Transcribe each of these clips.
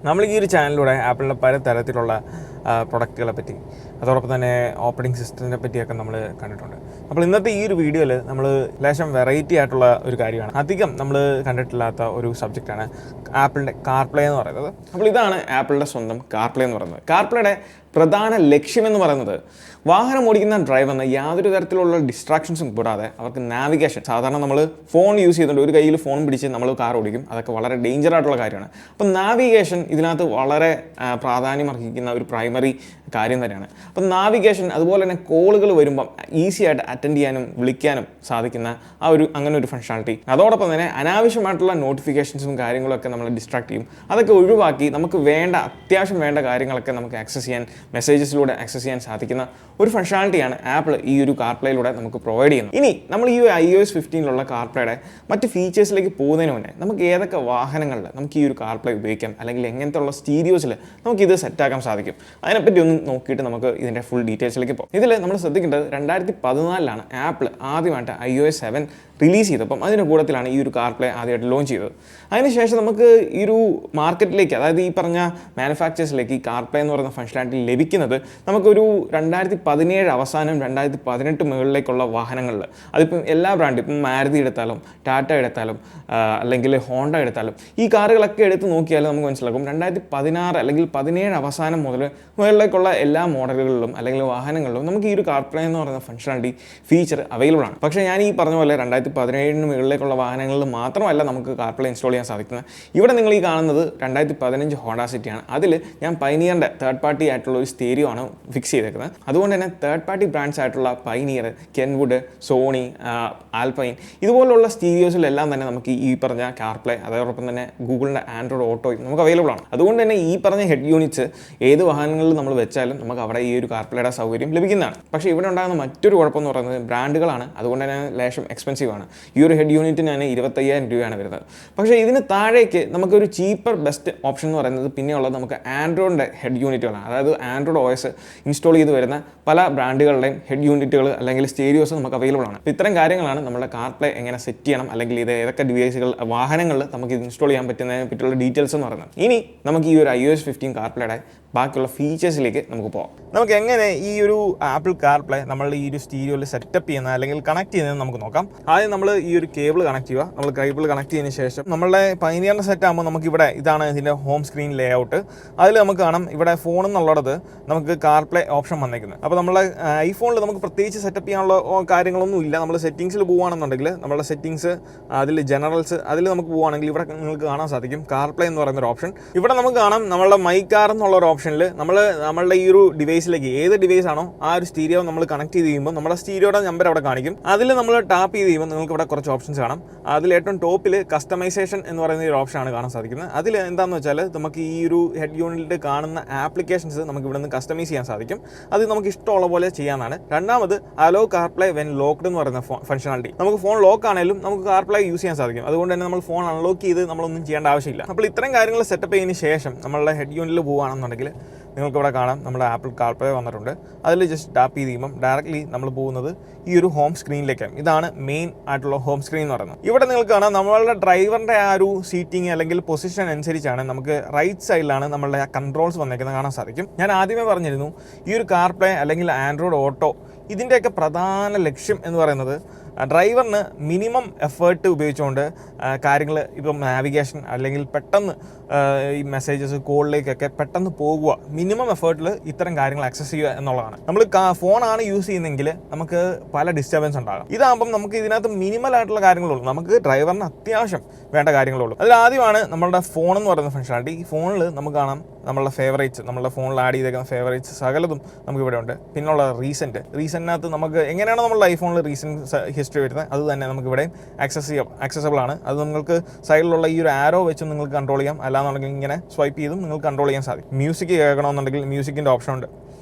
നമ്മൾ ഈ ഒരു ചാനലിലൂടെ ആപ്പിളിൻ്റെ പല തരത്തിലുള്ള പ്രൊഡക്റ്റുകളെ പറ്റി അതോടൊപ്പം തന്നെ ഓപ്പറേറ്റിംഗ് സിസ്റ്റത്തിനെ പറ്റിയൊക്കെ നമ്മൾ കണ്ടിട്ടുണ്ട്. അപ്പോൾ ഇന്നത്തെ ഈ ഒരു വീഡിയോയിൽ നമ്മൾ ലേശം വെറൈറ്റി ആയിട്ടുള്ള ഒരു കാര്യമാണ്, അധികം നമ്മൾ കണ്ടിട്ടില്ലാത്ത ഒരു സബ്ജക്റ്റാണ് ആപ്പിളിൻ്റെ കാർപ്ലേ എന്ന് പറയുന്നത്. അപ്പോൾ ഇതാണ് ആപ്പിളിൻ്റെ സ്വന്തം കാർപ്ലേ എന്ന് പറയുന്നത്. കാർപ്ലേയുടെ പ്രധാന ലക്ഷ്യമെന്ന് പറയുന്നത് വാഹനം ഓടിക്കുന്ന ഡ്രൈവറിന് യാതൊരു തരത്തിലുള്ള ഡിസ്ട്രാക്ഷൻസും കൂടാതെ അവർക്ക് നാവിഗേഷൻ, സാധാരണ നമ്മൾ ഫോൺ യൂസ് ചെയ്തുകൊണ്ട് ഒരു കയ്യിൽ ഫോൺ പിടിച്ച് നമ്മൾ കാർ ഓടിക്കും, അതൊക്കെ വളരെ ഡേഞ്ചർ ആയിട്ടുള്ള കാര്യമാണ്. അപ്പം നാവിഗേഷൻ ഇതിനകത്ത് വളരെ പ്രാധാന്യം അർഹിക്കുന്ന ഒരു പ്രൈമറി കാര്യം തന്നെയാണ്. അപ്പം നാവിഗേഷൻ അതുപോലെ തന്നെ കോളുകൾ വരുമ്പം ഈസി ആയിട്ട് അറ്റൻഡ് ചെയ്യാനും വിളിക്കാനും സാധിക്കുന്ന അങ്ങനെ ഒരു ഫങ്ഷണാലിറ്റി, അതോടൊപ്പം തന്നെ അനാവശ്യമായിട്ടുള്ള നോട്ടിഫിക്കേഷൻസും കാര്യങ്ങളൊക്കെ നമ്മൾ ഡിസ്ട്രാക്ട് ചെയ്യും. അതൊക്കെ ഒഴിവാക്കി നമുക്ക് അത്യാവശ്യം വേണ്ട കാര്യങ്ങളൊക്കെ നമുക്ക് ആക്സസ് ചെയ്യാൻ, മെസ്സേജസിലൂടെ ആക്സസ് ചെയ്യാൻ സാധിക്കുന്ന ഒരു ഫങ്ഷണാലിറ്റിയാണ് ആപ്പിൾ ഈ ഒരു കാർപ്ലേയിലൂടെ നമുക്ക് പ്രൊവൈഡ് ചെയ്യുന്നത്. ഇനി നമ്മൾ ഈ iOS 15 കാർപ്ലേയുടെ മറ്റ് ഫീച്ചേഴ്സിലേക്ക് പോകുന്നതിന് മുന്നേ നമുക്ക് ഏതൊക്കെ വാഹനങ്ങളിൽ നമുക്ക് ഈ ഒരു കാർപ്ലേ ഉപയോഗിക്കാം, അല്ലെങ്കിൽ എങ്ങനത്തെ ഉള്ള സ്റ്റീരിയോസിൽ നമുക്ക് ഇത് സെറ്റാക്കാൻ സാധിക്കും, അതിനെപ്പറ്റി ഒന്ന് നോക്കിയിട്ട് നമുക്ക് ഇതിൻ്റെ ഫുൾ ഡീറ്റെയിൽസിലേക്ക് പോകാം. ഇതിൽ നമ്മൾ ശ്രദ്ധിക്കേണ്ടത് 2014 ആപ്പിൾ ആദ്യമായിട്ട് iOS 7 റിലീസ് ചെയ്തപ്പം അതിൻ്റെ കൂട്ടത്തിലാണ് ഈ ഒരു കാർപ്ലേ ആദ്യമായിട്ട് ലോഞ്ച് ചെയ്തത്. അതിനുശേഷം നമുക്ക് ഈ ഒരു മാർക്കറ്റിലേക്ക്, അതായത് ഈ പറഞ്ഞ മാനുഫാക്ചേഴ്സിലേക്ക് ഈ കാർപ്ലേ എന്ന് പറയുന്ന ഫങ്ഷനാലിറ്റി ലഭിക്കുന്നത് നമുക്കൊരു 2017 അവസാനം 2018 മുകളിലേക്കുള്ള വാഹനങ്ങളിൽ, അതിപ്പം എല്ലാ ബ്രാൻഡും, ഇപ്പം മാരുതി എടുത്താലും ടാറ്റ എടുത്താലും അല്ലെങ്കിൽ ഹോണ്ട എടുത്താലും ഈ കാറുകളൊക്കെ എടുത്ത് നോക്കിയാൽ നമുക്ക് മനസ്സിലാക്കും 2016 അല്ലെങ്കിൽ 2017 അവസാനം മുകളിലേക്കുള്ള എല്ലാ മോഡലുകളിലും അല്ലെങ്കിൽ വാഹനങ്ങളിലും നമുക്ക് ഈ ഒരു കാർപ്ലേ എന്ന് പറയുന്ന ഫങ്ഷനാലിറ്റി ഫീച്ചർ അവൈലബിൾ ആണ്. പക്ഷേ ഞാൻ ഈ പറഞ്ഞ പോലെ 2017 മുകളിലേക്കുള്ള വാഹനങ്ങളിൽ മാത്രമല്ല നമുക്ക് കാർപ്ലേ ഇൻസ്റ്റാൾ ചെയ്യാൻ സാധിക്കുന്നത്. ഇവിടെ നിങ്ങൾ ഈ കാണുന്നത് 2015 ഹോണ്ട സിറ്റിയാണ്. അതിൽ ഞാൻ പൈനിയറിൻ്റെ തേർഡ് പാർട്ടി ആയിട്ടുള്ള ഒരു സ്റ്റീരിയോ ആണ് ഫിക്സ് ചെയ്തേക്കുന്നത്. അതുകൊണ്ട് തന്നെ തേർഡ് പാർട്ടി ബ്രാൻഡ്സ് ആയിട്ടുള്ള പൈനിയർ, കെൻവുഡ്, സോണി, ആൽപൈൻ ഇതുപോലുള്ള സ്റ്റീരിയോസിലെല്ലാം തന്നെ നമുക്ക് ഈ പറഞ്ഞ കാർപ്ലേ, അതോടൊപ്പം തന്നെ ഗൂഗിളിൻ്റെ ആൻഡ്രോയിഡ് ഓട്ടോയും നമുക്ക് അവൈലബിൾ ആണ്. അതുകൊണ്ട് തന്നെ ഈ പറഞ്ഞ ഹെഡ് യൂണിറ്റ്സ് ഏത് വാഹനങ്ങളിൽ നമ്മൾ വെച്ചാലും നമുക്ക് അവിടെ ഈ ഒരു കാർപ്ലേയുടെ സൗകര്യം ലഭിക്കുന്നതാണ്. പക്ഷേ ഇവിടെ ഉണ്ടാകുന്ന മറ്റൊരു കുഴപ്പമെന്ന് പറയുന്നത് ബ്രാൻഡുകളാണ്. അതുകൊണ്ട് തന്നെ ലേശം എക്സ്പെൻസീവ് ആണ്. ഈ ഒരു ഹെഡ് യൂണിറ്റിന് തന്നെ 25,000 രൂപയാണ് വരുന്നത്. പക്ഷേ ഇതിന് താഴേക്ക് നമുക്കൊരു ചീപ്പർ ബെസ്റ്റ് ഓപ്ഷൻ എന്ന് പറയുന്നത് പിന്നെയുള്ളത് നമുക്ക് ആൻഡ്രോയിഡിൻ്റെ ഹെഡ് യൂണിറ്റുകളാണ്. അതായത് ആൻഡ്രോയിഡ് OS ഇൻസ്റ്റാൾ ചെയ്ത് വരുന്ന പല ബ്രാൻഡുകളുടെയും ഹെഡ് യൂണിറ്റുകൾ അല്ലെങ്കിൽ സ്റ്റീരിയോസ് നമുക്ക് അവൈലബിൾ ആണ്. ഇത്തരം കാര്യങ്ങളാണ് നമ്മുടെ കാർപ്ലേ എങ്ങനെ സെറ്റ് ചെയ്യണം, അല്ലെങ്കിൽ ഇത് ഏതൊക്കെ ഡിവൈസുകൾ വാഹനങ്ങളിൽ നമുക്ക് ഇത് ഇൻസ്റ്റാൾ ചെയ്യാൻ പറ്റുന്നതിനെ പറ്റിയുള്ള ഡീറ്റെയിൽസ് എന്ന് പറയുന്നത്. ഇനി നമുക്ക് ഈ ഒരു iOS 15 കാർപ്ലേയുടെ ബാക്കിയുള്ള ഫീച്ചേഴ്സിലേക്ക് നമുക്ക് പോകാം. നമുക്ക് എങ്ങനെ ഈ ഒരു ആപ്പിൾ കാർപ്ലേ നമ്മൾ ഈ ഒരു സ്റ്റീരിയോയിൽ സെറ്റപ്പ് ചെയ്യുന്ന അല്ലെങ്കിൽ കണക്ട് ചെയ്യുന്നത് നമുക്ക് നോക്കാം. ആദ്യം നമ്മൾ ഈ ഒരു കേബിൾ കണക്ട് ചെയ്യുക. നമ്മൾ കേബിൾ കണക്ട് ചെയ്തതിന് ശേഷം നമ്മളുടെ പൈനിയറിൻ്റെ സെറ്റ് ആകുമ്പോൾ നമുക്ക് ഇവിടെ ഇതാണ് ഇതിൻ്റെ ഹോം സ്ക്രീൻ ലേ ഔട്ട്. അതിൽ നമുക്ക് കാണാം ഇവിടെ ഫോൺ എന്നുള്ളത് നമുക്ക് കാർപ്ലേ ഓപ്ഷൻ വന്നേക്കുന്നത്. അപ്പോൾ നമ്മളെ ഐഫോണിൽ നമുക്ക് പ്രത്യേകിച്ച് സെറ്റപ്പ് ചെയ്യാനുള്ള കാര്യങ്ങളൊന്നും ഇല്ല. നമ്മൾ സെറ്റിങ്സിൽ പോകുകയാണെന്നുണ്ടെങ്കിൽ നമ്മളുടെ സെറ്റിങ്സ്, അതിൽ ജനറൽസ്, അതിൽ നമുക്ക് പോകുകയാണെങ്കിൽ ഇവിടെ നിങ്ങൾക്ക് കാണാൻ സാധിക്കും കാർപ്ലേ എന്ന് പറയുന്ന ഒരു ഓപ്ഷൻ. ഇവിടെ നമുക്ക് കാണാം നമ്മളുടെ മൈ കാർ എന്നുള്ള ഒരു ഓപ്ഷനിൽ നമ്മളുടെ ഈ ഒരു ഡിവൈസിലേക്ക് ഏത് ഡിവൈസ് ആണോ ആ ഒരു സ്റ്റീരിയോ നമ്മൾ കണക്ട് ചെയ്ത് കഴിയുമ്പോൾ നമ്മുടെ സ്റ്റീരിയോയുടെ നമ്പർ അവിടെ കാണിക്കും. അതിൽ നമ്മൾ ടാപ്പ് ചെയ്ത് കഴിയുമ്പോൾ നിങ്ങൾക്ക് ഇവിടെ കുറച്ച് ഓപ്ഷൻസ് കാണാം. അതിൽ ഏറ്റവും ടോപ്പിൽ കസ്റ്റമൈസേഷൻ എന്ന് പറയുന്ന ഒരു ഓപ്ഷനാണ് കാണാൻ സാധിക്കുന്നത്. അതിൽ എന്താണെന്ന് വെച്ചാൽ നമുക്ക് ഈ ഒരു ഹെഡ് യൂണിറ്റിൽ കാണുന്ന ആപ്ലിക്കേഷൻസ് നമുക്ക് ഇവിടെ നിന്ന് കസ്റ്റമൈസ് ചെയ്യാൻ സാധിക്കും. അത് നമുക്ക് ഇഷ്ടമുള്ള പോലെ ചെയ്യാനാണ്. രണ്ടാമത് അലോ കാർപ്ലേ വെൻ ലോക്ക്ഡ് എന്ന് പറയുന്ന ഫങ്ഷനാലിറ്റി. നമുക്ക് ഫോൺ ലോക്ക് ആണെങ്കിലും നമുക്ക് കാർപ്ലേ യൂസ് ചെയ്യാൻ സാധിക്കും. അതുകൊണ്ട് തന്നെ നമ്മൾ ഫോൺ അൺലോക്ക് ചെയ്ത് നമ്മളൊന്നും ചെയ്യേണ്ട ആവശ്യമില്ല. അപ്പോൾ ഇത്തരം കാര്യങ്ങൾ സെറ്റപ്പ് ചെയ്തതിന് ശേഷം നമ്മളുടെ ഹെഡ് യൂണിറ്റിൽ പോകുകയാണെന്നുണ്ടെങ്കിൽ നിങ്ങൾക്കിവിടെ കാണാം നമ്മുടെ ആപ്പിൾ കാർപ്ലേ വന്നിട്ടുണ്ട്. അതിൽ ജസ്റ്റ് ടാപ്പ് ചെയ്ത് കഴിയുമ്പം ഡയറക്റ്റ്ലി നമ്മൾ പോകുന്നത് ഈ ഒരു ഹോം സ്ക്രീനിലേക്കാണ്. ഇതാണ് മെയിൻ ആയിട്ടുള്ള ഹോം സ്ക്രീൻ എന്ന് പറയുന്നത്. ഇവിടെ നിങ്ങൾക്ക് കാണാം നമ്മളുടെ ഡ്രൈവറിൻ്റെ ആ ഒരു സീറ്റിംഗ് അല്ലെങ്കിൽ പൊസിഷൻ അനുസരിച്ചാണ് നമുക്ക് റൈറ്റ് സൈഡിലാണ് നമ്മളുടെ കൺട്രോൾസ് വന്നേക്കുന്നത് കാണാൻ സാധിക്കും. ഞാൻ ആദ്യമേ പറഞ്ഞിരുന്നു ഈ ഒരു കാർപ്ലേ അല്ലെങ്കിൽ ആൻഡ്രോയിഡ് ഓട്ടോ ഇതിൻ്റെയൊക്കെ പ്രധാന ലക്ഷ്യം എന്ന് പറയുന്നത് ഡ്രൈവറിന് മിനിമം എഫേർട്ട് ഉപയോഗിച്ചുകൊണ്ട് കാര്യങ്ങൾ, ഇപ്പം നാവിഗേഷൻ അല്ലെങ്കിൽ പെട്ടെന്ന് ഈ മെസ്സേജസ് കോളിലേക്കൊക്കെ പെട്ടെന്ന് പോകുക, മിനിമം എഫേർട്ടിൽ ഇത്തരം കാര്യങ്ങൾ ആക്സസ് ചെയ്യുക എന്നുള്ളതാണ്. നമ്മൾ ഫോണാണ് യൂസ് ചെയ്യുന്നതെങ്കിൽ നമുക്ക് പല ഡിസ്റ്റർബൻസ് ഉണ്ടാകും. ഇതാകുമ്പം നമുക്ക് ഇതിനകത്ത് മിനിമൽ ആയിട്ടുള്ള കാര്യങ്ങളുള്ളൂ, നമുക്ക് ഡ്രൈവറിന് അത്യാവശ്യം വേണ്ട കാര്യങ്ങളുള്ളൂ. അതിൽ ആദ്യമാണ് നമ്മളുടെ ഫോൺ എന്ന് പറയുന്ന ഫങ്ഷനാലിറ്റി. ഈ ഫോണിൽ നമുക്ക് കാണാം നമ്മളുടെ ഫേവറേറ്റ്സ്, നമ്മളുടെ ഫോണിൽ ആഡ് ചെയ്തേക്കുന്ന ഫേവറേറ്റ്സ് സകലതും നമുക്ക് ഇവിടെ ഉണ്ട്. പിന്നുള്ള റീസെൻറ്റിനകത്ത് നമുക്ക് എങ്ങനെയാണോ നമ്മളുടെ ഐഫോണിൽ റീസെൻറ്റ് ഹിസ്റ്ററി വരുന്നത് അത് തന്നെ നമുക്ക് ഇവിടെ ആക്സസബിൾ ആണ്. അത് നിങ്ങൾക്ക് സൈഡിലുള്ള ഈ ഒരു ആരോ വെച്ച് നിങ്ങൾക്ക് കൺട്രോൾ ചെയ്യാം. അല്ലാന്നുണ്ടെങ്കിൽ ഇങ്ങനെ സ്വൈപ്പ് ചെയ്തും നിങ്ങൾക്ക് കൺട്രോൾ ചെയ്യാൻ സാധിക്കും. മ്യൂസിക് കേൾക്കണമെന്നുണ്ടെങ്കിൽ മ്യൂസിക്കിൻ്റെ ഓപ്ഷൻ ഉണ്ട്.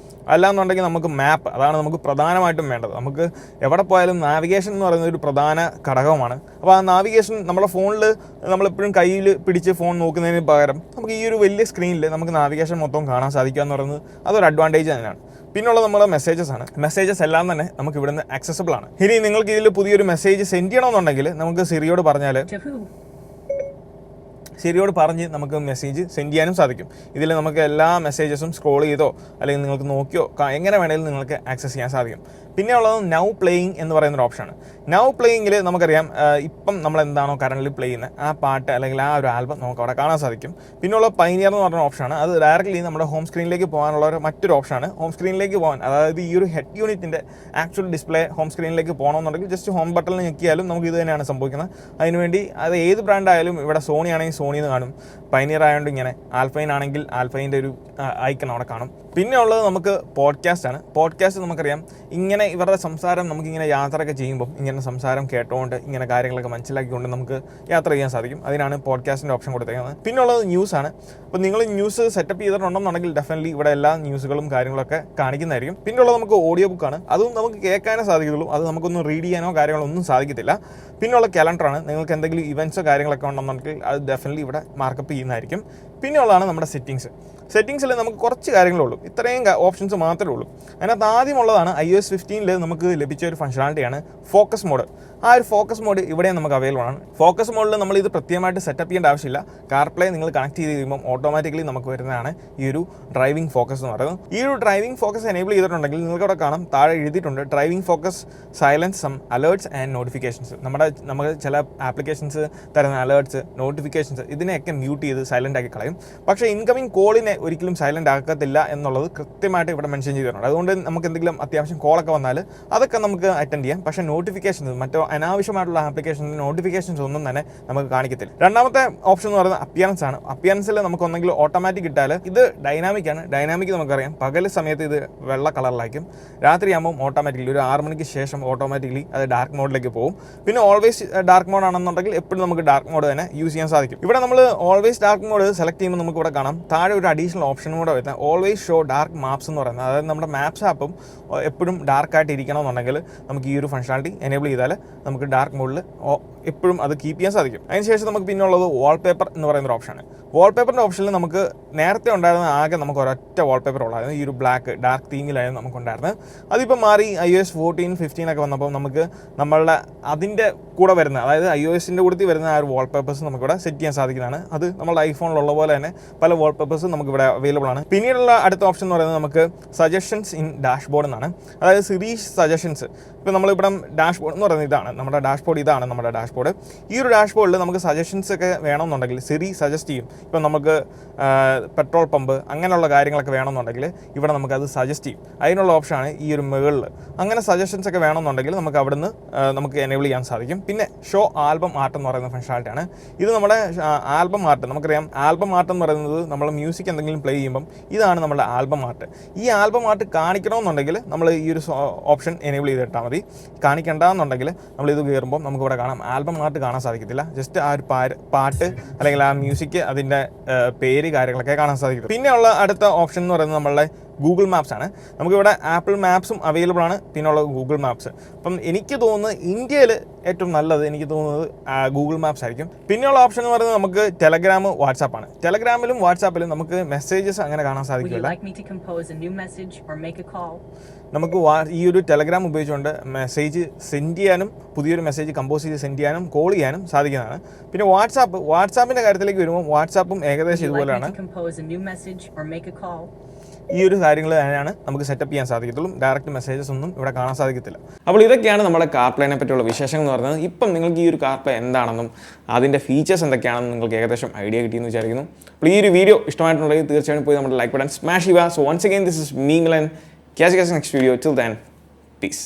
അല്ലാന്നുണ്ടെങ്കിൽ നമുക്ക് മാപ്പ്, അതാണ് നമുക്ക് പ്രധാനമായിട്ടും വേണ്ടത്. നമുക്ക് എവിടെ പോയാലും നാവിഗേഷൻ എന്ന് പറയുന്ന ഒരു പ്രധാന ഘടകമാണ്. അപ്പോൾ ആ നാവിഗേഷൻ നമ്മുടെ ഫോണിൽ നമ്മളെപ്പോഴും കയ്യിൽ പിടിച്ച് ഫോൺ നോക്കുന്നതിന് പകരം നമുക്ക് ഈ ഒരു വലിയ സ്ക്രീനിൽ നമുക്ക് നാവിഗേഷൻ മൊത്തം കാണാൻ സാധിക്കുക എന്ന് പറയുന്നത് അതൊരു അഡ്വാൻറ്റേജ് തന്നെയാണ്. പിന്നുള്ള നമ്മുടെ മെസ്സേജസ് ആണ്. മെസ്സേജസ് എല്ലാം തന്നെ നമുക്ക് ഇവിടുന്ന് ആക്സസിബിൾ ആണ്. ഇനി നിങ്ങൾക്ക് ഇതിൽ പുതിയൊരു മെസ്സേജ് സെൻഡ് ചെയ്യണമെന്നുണ്ടെങ്കിൽ നമുക്ക് സിറിയോട് പറഞ്ഞാൽ ശരിയോട് പറഞ്ഞ് നമുക്ക് മെസ്സേജ് സെൻഡ് ചെയ്യാനും സാധിക്കും. ഇതിൽ നമുക്ക് എല്ലാ മെസ്സേജസും സ്ക്രോൾ ചെയ്തോ അല്ലെങ്കിൽ നിങ്ങൾക്ക് നോക്കിയോ എങ്ങനെ വേണമെങ്കിലും നിങ്ങൾക്ക് ആക്സസ് ചെയ്യാൻ സാധിക്കും. പിന്നെ ഉള്ളത് നൗ പ്ലേയിങ് എന്ന് പറയുന്നൊരു ഓപ്ഷനാണ്. നൗ പ്ലേയിങ്ങിൽ നമുക്കറിയാം ഇപ്പം നമ്മൾ എന്താണോ കറൻ്റ് പ്ലേ ചെയ്യുന്നത് ആ പാട്ട് അല്ലെങ്കിൽ ആ ഒരു ആൽബം നമുക്ക് അവിടെ കാണാൻ സാധിക്കും. പിന്നെയുള്ള പൈനിയർ എന്ന് പറഞ്ഞ ഓപ്ഷനാണ്. അത് ഡയറക്റ്റ്ലി നമ്മുടെ ഹോം സ്ക്രീനിലേക്ക് പോകാനുള്ള മറ്റൊരു ഓപ്ഷനാണ്. ഹോം സ്ക്രീനിലേക്ക് പോകാൻ, അതായത് ഈ ഒരു ഹെഡ് യൂണിറ്റിൻ്റെ ആക്ച്വൽ ഡിസ്പ്ലേ ഹോം സ്ക്രീനിലേക്ക് പോകണമെന്നുണ്ടെങ്കിൽ ജസ്റ്റ് ഹോം ബട്ടണിൽ ഞെക്കിയാലും നമുക്ക് ഇത് തന്നെയാണ് സംഭവിക്കുന്നത്. അതിനുവേണ്ടി അത് ഏത് ബ്രാൻഡ് ആയാലും ഇവിടെ സോണി ആണെങ്കിൽ സോണിന്ന് കാണും, പൈനിയർ ആയതുകൊണ്ട് ഇങ്ങനെ, ആൽഫൈൻ ആണെങ്കിൽ ആൽഫൈൻ്റെ ഒരു ഐക്കൺ അവിടെ കാണും. പിന്നെ ഉള്ളത് നമുക്ക് പോഡ്കാസ്റ്റാണ്. പോഡ്കാസ്റ്റ് നമുക്കറിയാം ഇങ്ങനെ ഇവരുടെ സംസാരം നമുക്കിങ്ങനെ യാത്രയൊക്കെ ചെയ്യുമ്പോൾ ഇങ്ങനെ സംസാരം കേട്ടുകൊണ്ട് ഇങ്ങനെ കാര്യങ്ങളൊക്കെ മനസ്സിലാക്കിക്കൊണ്ട് നമുക്ക് യാത്ര ചെയ്യാൻ സാധിക്കും. അതിനാണ് പോഡ്കാസ്റ്റിൻ്റെ ഓപ്ഷൻ കൊടുത്തേക്കുന്നത്. പിന്നെ ഉള്ളത് ന്യൂസാണ്. അപ്പോൾ നിങ്ങൾ ന്യൂസ് സെറ്റപ്പ് ചെയ്തിട്ടുണ്ടെന്നുണ്ടെങ്കിൽ ഡെഫിനറ്റ്ലി ഇവിടെ എല്ലാ ന്യൂസുകളും കാര്യങ്ങളൊക്കെ കാണിക്കുന്നതായിരിക്കും. പിന്നെ ഉള്ളത് നമുക്ക് ഓഡിയോ ബുക്കാണ്. അതും നമുക്ക് കേൾക്കാനേ സാധിക്കുള്ളൂ, അത് നമുക്കൊന്നും റീഡ് ചെയ്യാനോ കാര്യങ്ങളൊന്നും സാധിക്കത്തില്ല. പിന്നെയുള്ള കലണ്ടറാണ്. നിങ്ങൾക്ക് എന്തെങ്കിലും ഇവൻറ്റ്സോ കാര്യങ്ങളൊക്കെ ഉണ്ടെന്നുണ്ടെങ്കിൽ അത് ഡെഫിനറ്റ്ലി ഇവിടെ മാർക്കപ്പ് ചെയ്യുന്നതായിരിക്കും. പിന്നെ ഉള്ളതാണ് നമ്മുടെ സെറ്റിങ്സിൽ നമുക്ക് കുറച്ച് കാര്യങ്ങളുള്ളൂ, ഇത്രയും ഓപ്ഷൻസ് മാത്രമേ ഉള്ളൂ. അതിനകത്ത് ആദ്യമുള്ളതാണ് iOS 15 നമുക്ക് ലഭിച്ച ഒരു ഫംഗ്ഷനാലിറ്റിയാണ് ഫോക്കസ് മോഡ്. ആ ഒരു ഫോക്കസ് മോഡ് ഇവിടെ നമുക്ക് അവൈലബിൾ ആണ്. ഫോക്കസ് മോഡിൽ നമ്മൾ ഇത് പ്രത്യേകമായിട്ട് സെറ്റപ്പ് ചെയ്യേണ്ട ആവശ്യമില്ല. കാർപ്ലേ നിങ്ങൾ കണക്ട് ചെയ്ത് കഴിയുമ്പോൾ ഓട്ടോമാറ്റിക്കലി നമുക്ക് വരുന്നതാണ് ഈ ഒരു ഡ്രൈവിംഗ് ഫോക്കസ് എന്ന് പറയുന്നത്. ഈ ഒരു ഡ്രൈവിംഗ് ഫോക്കസ് എനേബിൾ ചെയ്തിട്ടുണ്ടെങ്കിൽ നിങ്ങൾക്ക് അവിടെ കാണാം, താഴെ എഴുതിയിട്ടുണ്ട് driving focus silence some alerts and notifications. നമുക്ക് ചില ആപ്ലിക്കേഷൻസ് തരുന്ന അലേർട്ട്സ്, നോട്ടിഫിക്കേഷൻസ് ഇതിനെയൊക്കെ മ്യൂട്ട് ചെയ്ത് സൈലൻ്റ് ആക്കി കളയും. പക്ഷേ ഇൻകമിംഗ് കോളിനെ ഒരിക്കലും സൈലൻ്റ് ആക്കത്തില്ല എന്നുള്ളത് കൃത്യമായിട്ട് ഇവിടെ മെൻഷൻ ചെയ്തിട്ടുണ്ട്. അതുകൊണ്ട് നമുക്ക് എന്തെങ്കിലും അത്യാവശ്യം കോളൊക്കെ വന്നാൽ അതൊക്കെ നമുക്ക് അറ്റൻഡ് ചെയ്യാം. പക്ഷേ നോട്ടിഫിക്കേഷൻസ്, മറ്റോ അനാവശ്യമായിട്ടുള്ള ആപ്ലിക്കേഷൻസ് നോട്ടിഫിക്കേഷൻസ് ഒന്നും തന്നെ നമുക്ക് കാണിക്കത്തില്ല. രണ്ടാമത്തെ ഓപ്ഷൻ എന്ന് പറയുന്നത് അപ്പിയറൻസ് ആണ്. അപ്പിയറൻസിൽ നമുക്ക് ഒന്നെങ്കിൽ ഓട്ടോമാറ്റിക് ഇട്ടാൽ, ഇത് ഡൈനാമിക് ആണ്. ഡൈനാമിക് നമുക്കറിയാം പകൽ സമയത്ത് ഇത് വെള്ള കളറിലായിരിക്കും, രാത്രിയാകുമ്പോൾ ഓട്ടോമാറ്റിക്കലി ഒരു 6 മണിക്ക് ശേഷം ഓട്ടോമാറ്റിക്കലി അത് ഡാർക്ക് മോഡിലേക്ക് പോകും. പിന്നെ ഓൾവേസ് ഡാർക്ക് മോഡ് ആണെന്നുണ്ടെങ്കിൽ എപ്പോഴും നമുക്ക് ഡാർക്ക് മോഡ് തന്നെ യൂസ് ചെയ്യാൻ സാധിക്കും. ഇവിടെ നമ്മൾ ഓൾവേസ് ഡാർക്ക് മോഡ് സെലക്ട് ചെയ്യുമ്പോൾ നമുക്ക് ഇവിടെ കാണാം താഴെ ഒരു അഡീഷണൽ ഓപ്ഷൻ കൂടെ വരുന്നത് ഓൾവേസ് ഷോ ഡാർക്ക് മാപ്സ് എന്ന് പറയുന്നത്. അതായത് നമ്മുടെ മാപ്സ് ആപ്പും എപ്പോഴും ഡാർക്കായിട്ട് ഇരിക്കണമെന്നുണ്ടെങ്കിൽ നമുക്ക് ഈ ഒരു ഫംഗ്ഷനാലിറ്റി എനേബിൾ ചെയ്താൽ നമുക്ക് ഡാർക്ക് മോഡിൽ എപ്പോഴും അത് കീപ്പ് ചെയ്യാൻ സാധിക്കും. അതിനുശേഷം നമുക്ക് പിന്നെ ഉള്ളത് വാൾപേപ്പർ എന്ന് പറയുന്ന ഒരു ഓപ്ഷനാണ്. വാൾപേപ്പറിൻ്റെ ഓപ്ഷനിൽ നമുക്ക് നേരത്തെ ഉണ്ടായിരുന്ന ആകെ നമുക്ക് ഒരൊറ്റ വാൾപേപ്പർ ഉള്ളായിരുന്നു, ഈ ഒരു ബ്ലാക്ക് ഡാർക്ക് തീമിലായിരുന്നു നമുക്കുണ്ടായിരുന്നത്. അതിപ്പോൾ മാറി iOS 14, 15 ഒക്കെ വന്നപ്പോൾ നമുക്ക് നമ്മളുടെ അതിൻ്റെ കൂടെ വരുന്ന, അതായത് iOSൻ്റെ കൂടെ വരുന്ന ആ ഒരു വാൾപേപ്പേഴ്സ് നമുക്കിവിടെ സെറ്റ് ചെയ്യാൻ സാധിക്കുന്നതാണ്. അത് നമ്മുടെ ഐഫോണിലുള്ള പോലെ തന്നെ പല വാൾപേപ്പേഴ്സും നമുക്കിവിടെ അവൈലബിൾ ആണ്. പിന്നീടുള്ള അടുത്ത ഓപ്ഷൻ എന്ന് പറയുന്നത് നമുക്ക് സജഷൻസ് ഇൻ ഡാഷ്ബോർഡ് എന്നാണ്. അതായത് സിറി സജഷൻസ്. ഇപ്പോൾ നമ്മളിവിടെ ഡാഷ്ബോർഡ് എന്ന് പറയുന്നത് ഇതാണ് നമ്മുടെ ഡാഷ്ബോർഡ്. ഈ ഒരു ഡാഷ്ബോർഡിൽ നമുക്ക് സജഷൻസ് ഒക്കെ വേണമെന്നുണ്ടെങ്കിൽ സിറി സജസ്റ്റ് ചെയ്യും. ഇപ്പം നമുക്ക് പെട്രോൾ പമ്പ് അങ്ങനെയുള്ള കാര്യങ്ങളൊക്കെ വേണമെന്നുണ്ടെങ്കിൽ ഇവിടെ നമുക്കത് സജസ്റ്റ് ചെയ്യും. അതിനുള്ള ഓപ്ഷനാണ് ഈ ഒരു മുകളിൽ. അങ്ങനെ സജഷൻസ് ഒക്കെ വേണമെന്നുണ്ടെങ്കിൽ നമുക്ക് അവിടുന്ന് നമുക്ക് എനേബിൾ ചെയ്യാൻ സാധിക്കും. പിന്നെ ഷോ ആൽബം ആർട്ട് എന്ന് പറയുന്ന ഫംഗ്ഷനാലിറ്റിയാണ്. ഇത് നമ്മുടെ ആൽബം ആർട്ട്, നമുക്കറിയാം ആൽബം ആർട്ട് എന്ന് പറയുന്നത് നമ്മൾ മ്യൂസിക് എന്തെങ്കിലും പ്ലേ ചെയ്യുമ്പം ഇതാണ് നമ്മുടെ ആൽബം ആർട്ട്. ഈ ആൽബം ആർട്ട് കാണിക്കണമെന്നുണ്ടെങ്കിൽ നമ്മൾ ഈ ഒരു ഓപ്ഷൻ എനേബിൾ ചെയ്തിട്ടാൽ മതി. കാണിക്കേണ്ടെന്നുണ്ടെങ്കിൽ നമ്മളിത് കയറുമ്പോൾ നമുക്കിവിടെ കാണാം ആൽബം ആർട്ട് കാണാൻ സാധിക്കത്തില്ല. ജസ്റ്റ് ആ ഒരു പാട്ട് അല്ലെങ്കിൽ ആ മ്യൂസിക്, അതിൻ്റെ പേര്, കാര്യങ്ങളൊക്കെ കാണാൻ സാധിക്കും. പിന്നെയുള്ള അടുത്ത ഓപ്ഷൻ എന്ന് പറയുന്നത് നമ്മളുടെ ഗൂഗിൾ മാപ്സ് ആണ്. നമുക്കിവിടെ ആപ്പിൾ മാപ്സും അവൈലബിൾ ആണ്, പിന്നെയുള്ള ഗൂഗിൾ മാപ്സ്. അപ്പം എനിക്ക് തോന്നുന്നത് ഇന്ത്യയിൽ ഏറ്റവും നല്ലത് എനിക്ക് തോന്നുന്നത് ഗൂഗിൾ മാപ്സ് ആയിരിക്കും. പിന്നെയുള്ള ഓപ്ഷൻ എന്ന് പറയുന്നത് നമുക്ക് ടെലഗ്രാം, വാട്സാപ്പാണ്. ടെലഗ്രാമിലും വാട്സാപ്പിലും നമുക്ക് മെസ്സേജസ് അങ്ങനെ കാണാൻ സാധിക്കില്ല. നമുക്ക് ഈ ഒരു ടെലഗ്രാം ഉപയോഗിച്ചുകൊണ്ട് മെസ്സേജ് സെൻഡ് ചെയ്യാനും പുതിയൊരു മെസ്സേജ് കമ്പോസ് ചെയ്ത് സെൻഡ് ചെയ്യാനും കോൾ ചെയ്യാനും സാധിക്കുന്നതാണ്. പിന്നെ വാട്സാപ്പിൻ്റെ കാര്യത്തിലേക്ക് വരുമ്പോൾ വാട്സാപ്പും ഏകദേശം ഇതുപോലെയാണ്. ഈ ഒരു കാര്യങ്ങൾ തന്നെയാണ് നമുക്ക് സെറ്റപ്പ് ചെയ്യാൻ സാധിക്കത്തുള്ളൂ. ഡയറക്റ്റ് മെസ്സേജസ് ഒന്നും ഇവിടെ കാണാൻ സാധിക്കത്തില്ല. അപ്പോൾ ഇതൊക്കെയാണ് നമ്മുടെ കാർപ്ലേനെ പറ്റിയുള്ള വിശേഷങ്ങൾ എന്ന് പറയുന്നത്. ഇപ്പം നിങ്ങൾക്ക് ഈ ഒരു കാർപ്ലേ എന്താണെന്നും അതിൻ്റെ ഫീച്ചേഴ്സ് എന്തൊക്കെയാണെന്നും നിങ്ങൾക്ക് ഏകദേശം ഐഡിയ കിട്ടിയെന്ന് വിചാരിക്കുന്നു. അപ്പോൾ ഈ ഒരു വീഡിയോ ഇഷ്ടമായിട്ടുണ്ടെങ്കിൽ തീർച്ചയായും പോയി നമ്മുടെ ലൈക്ക് ബട്ടൺ സ്മാഷ് ചെയ്യുക. So once again this is me Milan. Catch you guys next video. Till then, peace.